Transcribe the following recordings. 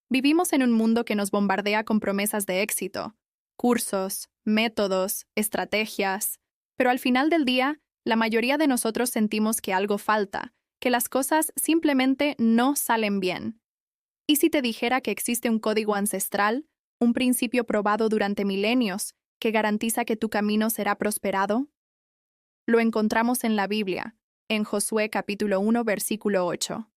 Vivimos en un mundo que nos bombardea con promesas de éxito, cursos, métodos, estrategias, pero al final del día, la mayoría de nosotros sentimos que algo falta, que las cosas simplemente no salen bien. ¿Y si te dijera que existe un código ancestral, un principio probado durante milenios, que garantiza que tu camino será prosperado? Lo encontramos en la Biblia, en Josué capítulo 1, versículo 8.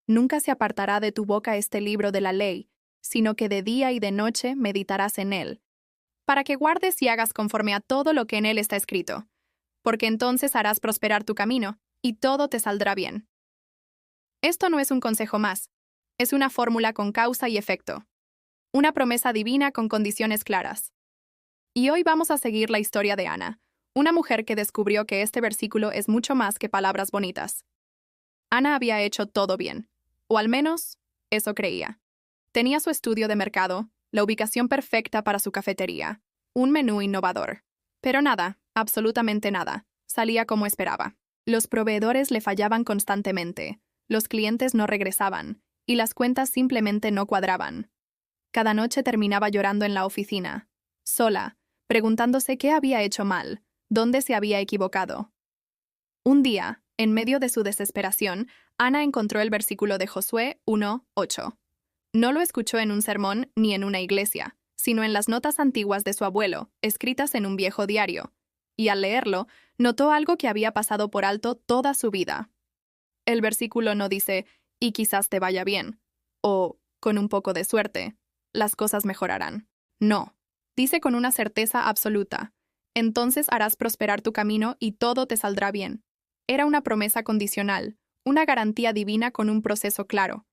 Nunca se apartará de tu boca este libro de la ley, sino que de día y de noche meditarás en él, para que guardes y hagas conforme a todo lo que en él está escrito, porque entonces harás prosperar tu camino, y todo te saldrá bien. Esto no es un consejo más, es una fórmula con causa y efecto, una promesa divina con condiciones claras. Y hoy vamos a seguir la historia de Ana, una mujer que descubrió que este versículo es mucho más que palabras bonitas. Ana había hecho todo bien, o al menos, eso creía. Tenía su estudio de mercado, la ubicación perfecta para su cafetería, un menú innovador. Pero nada, absolutamente nada, salía como esperaba. Los proveedores le fallaban constantemente, los clientes no regresaban, y las cuentas simplemente no cuadraban. Cada noche terminaba llorando en la oficina, sola, preguntándose qué había hecho mal, dónde se había equivocado. Un día, en medio de su desesperación, Ana encontró el versículo de Josué 1:8. No lo escuchó en un sermón ni en una iglesia, sino en las notas antiguas de su abuelo, escritas en un viejo diario, y al leerlo, notó algo que había pasado por alto toda su vida. El versículo no dice, y quizás te vaya bien, o, con un poco de suerte, las cosas mejorarán. No, dice con una certeza absoluta, entonces harás prosperar tu camino y todo te saldrá bien. Era una promesa condicional, una garantía divina con un proceso claro.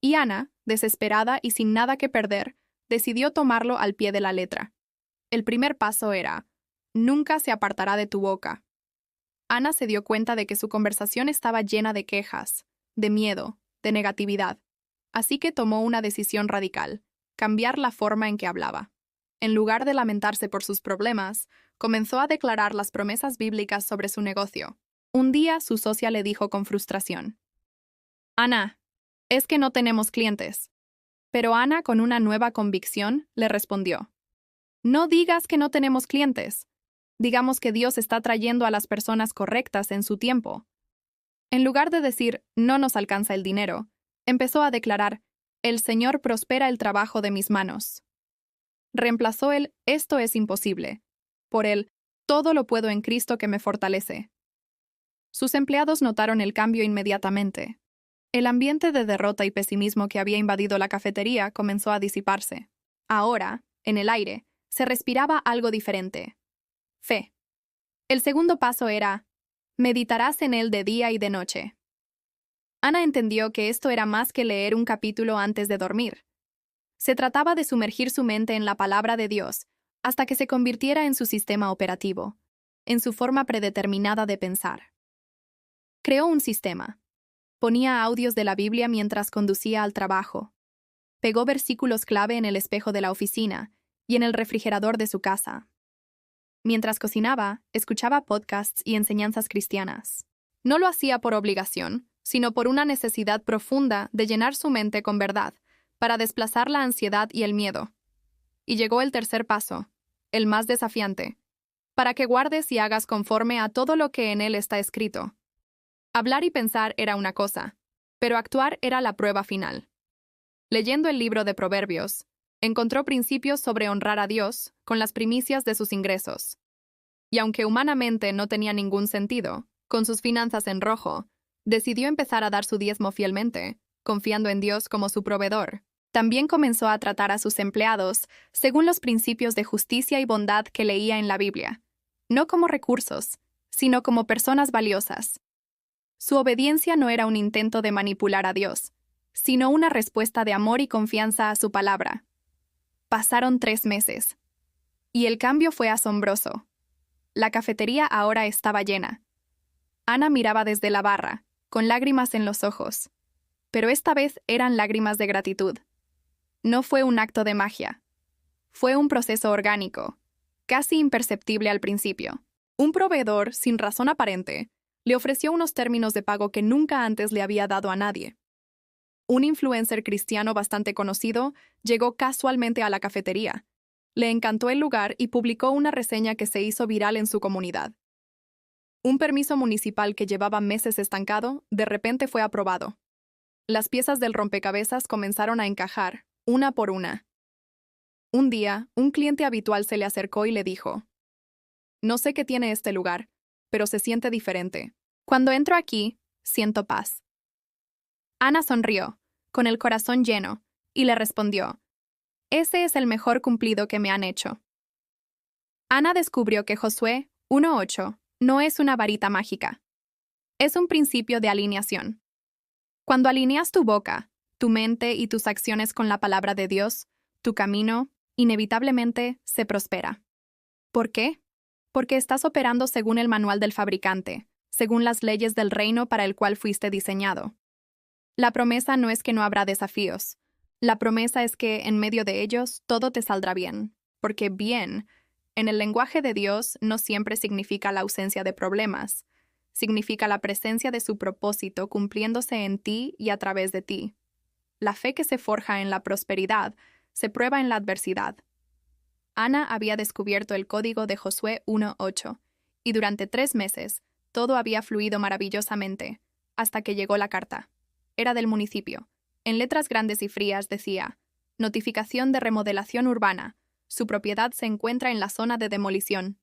Y Ana, desesperada y sin nada que perder, decidió tomarlo al pie de la letra. El primer paso era, nunca se apartará de tu boca. Ana se dio cuenta de que su conversación estaba llena de quejas, de miedo, de negatividad. Así que tomó una decisión radical, cambiar la forma en que hablaba. En lugar de lamentarse por sus problemas, comenzó a declarar las promesas bíblicas sobre su negocio. Un día su socia le dijo con frustración, Ana, es que no tenemos clientes. Pero Ana, con una nueva convicción, le respondió, no digas que no tenemos clientes. Digamos que Dios está trayendo a las personas correctas en su tiempo. En lugar de decir, no nos alcanza el dinero, empezó a declarar, el Señor prospera el trabajo de mis manos. Reemplazó el, esto es imposible, por el, todo lo puedo en Cristo que me fortalece. Sus empleados notaron el cambio inmediatamente. El ambiente de derrota y pesimismo que había invadido la cafetería comenzó a disiparse. Ahora, en el aire, se respiraba algo diferente. Fe. El segundo paso era, meditarás en él de día y de noche. Ana entendió que esto era más que leer un capítulo antes de dormir. Se trataba de sumergir su mente en la palabra de Dios hasta que se convirtiera en su sistema operativo, en su forma predeterminada de pensar. Creó un sistema. Ponía audios de la Biblia mientras conducía al trabajo. Pegó versículos clave en el espejo de la oficina y en el refrigerador de su casa. Mientras cocinaba, escuchaba podcasts y enseñanzas cristianas. No lo hacía por obligación, sino por una necesidad profunda de llenar su mente con verdad, para desplazar la ansiedad y el miedo. Y llegó el tercer paso, el más desafiante, para que guardes y hagas conforme a todo lo que en él está escrito. Hablar y pensar era una cosa, pero actuar era la prueba final. Leyendo el libro de Proverbios, encontró principios sobre honrar a Dios con las primicias de sus ingresos. Y aunque humanamente no tenía ningún sentido, con sus finanzas en rojo, decidió empezar a dar su diezmo fielmente, confiando en Dios como su proveedor. También comenzó a tratar a sus empleados según los principios de justicia y bondad que leía en la Biblia, no como recursos, sino como personas valiosas. Su obediencia no era un intento de manipular a Dios, sino una respuesta de amor y confianza a su palabra. Pasaron 3 meses. Y el cambio fue asombroso. La cafetería ahora estaba llena. Ana miraba desde la barra, con lágrimas en los ojos. Pero esta vez eran lágrimas de gratitud. No fue un acto de magia. Fue un proceso orgánico, casi imperceptible al principio. Un proveedor, sin razón aparente, le ofreció unos términos de pago que nunca antes le había dado a nadie. Un influencer cristiano bastante conocido llegó casualmente a la cafetería. Le encantó el lugar y publicó una reseña que se hizo viral en su comunidad. Un permiso municipal que llevaba meses estancado, de repente fue aprobado. Las piezas del rompecabezas comenzaron a encajar, una por una. Un día, un cliente habitual se le acercó y le dijo: "No sé qué tiene este lugar, pero se siente diferente. Cuando entro aquí, siento paz". Ana sonrió, con el corazón lleno, y le respondió: "Ese es el mejor cumplido que me han hecho". Ana descubrió que Josué 1:8 no es una varita mágica. Es un principio de alineación. Cuando alineas tu boca, tu mente y tus acciones con la palabra de Dios, tu camino, inevitablemente, se prospera. ¿Por qué? Porque estás operando según el manual del fabricante, según las leyes del reino para el cual fuiste diseñado. La promesa no es que no habrá desafíos. La promesa es que, en medio de ellos, todo te saldrá bien. Porque bien, en el lenguaje de Dios, no siempre significa la ausencia de problemas. Significa la presencia de su propósito cumpliéndose en ti y a través de ti. La fe que se forja en la prosperidad se prueba en la adversidad. Ana había descubierto el código de Josué 1:8, y durante 3 meses todo había fluido maravillosamente, hasta que llegó la carta. Era del municipio. En letras grandes y frías decía: "Notificación de remodelación urbana. Su propiedad se encuentra en la zona de demolición".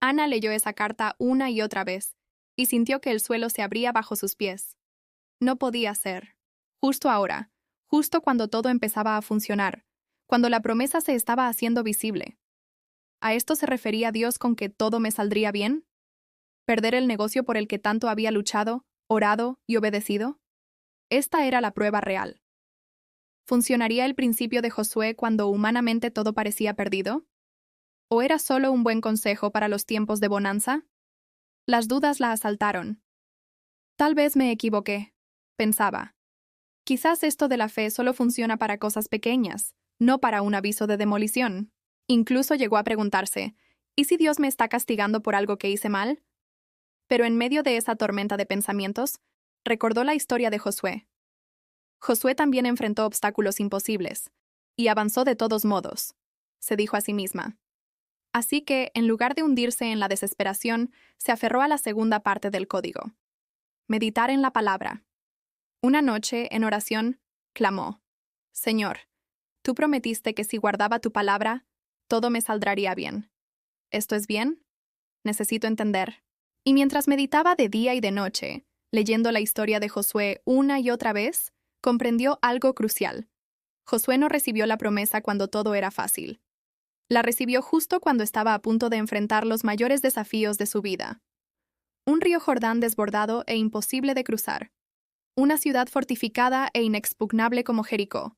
Ana leyó esa carta una y otra vez, y sintió que el suelo se abría bajo sus pies. No podía ser. Justo ahora, justo cuando todo empezaba a funcionar, cuando la promesa se estaba haciendo visible. ¿A esto se refería Dios con que todo me saldría bien? ¿Perder el negocio por el que tanto había luchado, orado y obedecido? Esta era la prueba real. ¿Funcionaría el principio de Josué cuando humanamente todo parecía perdido? ¿O era solo un buen consejo para los tiempos de bonanza? Las dudas la asaltaron. Tal vez me equivoqué, pensaba. Quizás esto de la fe solo funciona para cosas pequeñas, no para un aviso de demolición. Incluso llegó a preguntarse: ¿y si Dios me está castigando por algo que hice mal? Pero en medio de esa tormenta de pensamientos, recordó la historia de Josué. Josué también enfrentó obstáculos imposibles, y avanzó de todos modos, se dijo a sí misma. Así que, en lugar de hundirse en la desesperación, se aferró a la segunda parte del código: meditar en la palabra. Una noche, en oración, clamó: "Señor, tú prometiste que si guardaba tu palabra, todo me saldría bien. ¿Esto es bien? Necesito entender". Y mientras meditaba de día y de noche, leyendo la historia de Josué una y otra vez, comprendió algo crucial. Josué no recibió la promesa cuando todo era fácil. La recibió justo cuando estaba a punto de enfrentar los mayores desafíos de su vida. Un río Jordán desbordado e imposible de cruzar. Una ciudad fortificada e inexpugnable como Jericó.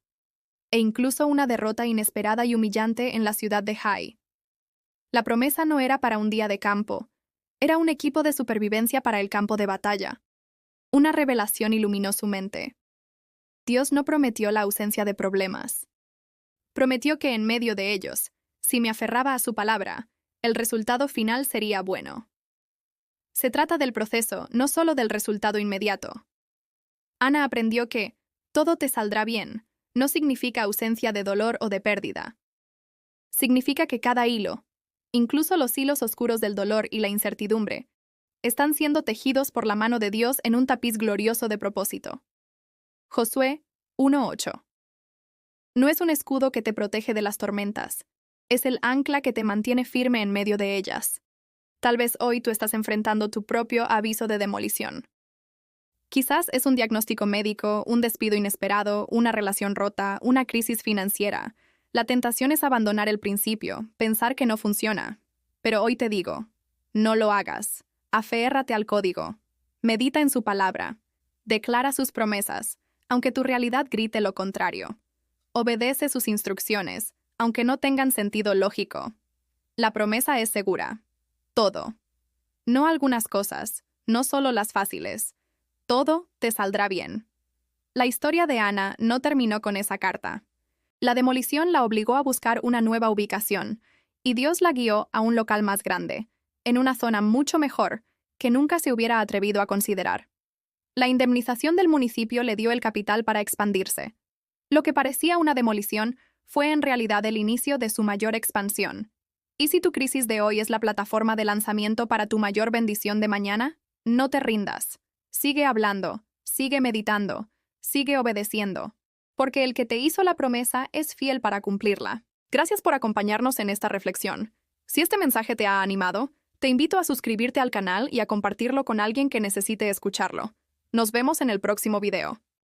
E incluso una derrota inesperada y humillante en la ciudad de Hai. La promesa no era para un día de campo. Era un equipo de supervivencia para el campo de batalla. Una revelación iluminó su mente. Dios no prometió la ausencia de problemas. Prometió que en medio de ellos, si me aferraba a su palabra, el resultado final sería bueno. Se trata del proceso, no solo del resultado inmediato. Ana aprendió que todo te saldrá bien no significa ausencia de dolor o de pérdida. Significa que cada hilo, incluso los hilos oscuros del dolor y la incertidumbre, están siendo tejidos por la mano de Dios en un tapiz glorioso de propósito. Josué 1:8. No es un escudo que te protege de las tormentas, es el ancla que te mantiene firme en medio de ellas. Tal vez hoy tú estás enfrentando tu propio aviso de demolición. Quizás es un diagnóstico médico, un despido inesperado, una relación rota, una crisis financiera. La tentación es abandonar el principio, pensar que no funciona. Pero hoy te digo, no lo hagas. Aférrate al código. Medita en su palabra. Declara sus promesas, aunque tu realidad grite lo contrario. Obedece sus instrucciones, aunque no tengan sentido lógico. La promesa es segura. Todo. No algunas cosas, no solo las fáciles. Todo te saldrá bien. La historia de Ana no terminó con esa carta. La demolición la obligó a buscar una nueva ubicación, y Dios la guió a un local más grande, en una zona mucho mejor que nunca se hubiera atrevido a considerar. La indemnización del municipio le dio el capital para expandirse. Lo que parecía una demolición fue en realidad el inicio de su mayor expansión. ¿Y si tu crisis de hoy es la plataforma de lanzamiento para tu mayor bendición de mañana? No te rindas. Sigue hablando, sigue meditando, sigue obedeciendo, porque el que te hizo la promesa es fiel para cumplirla. Gracias por acompañarnos en esta reflexión. Si este mensaje te ha animado, te invito a suscribirte al canal y a compartirlo con alguien que necesite escucharlo. Nos vemos en el próximo video.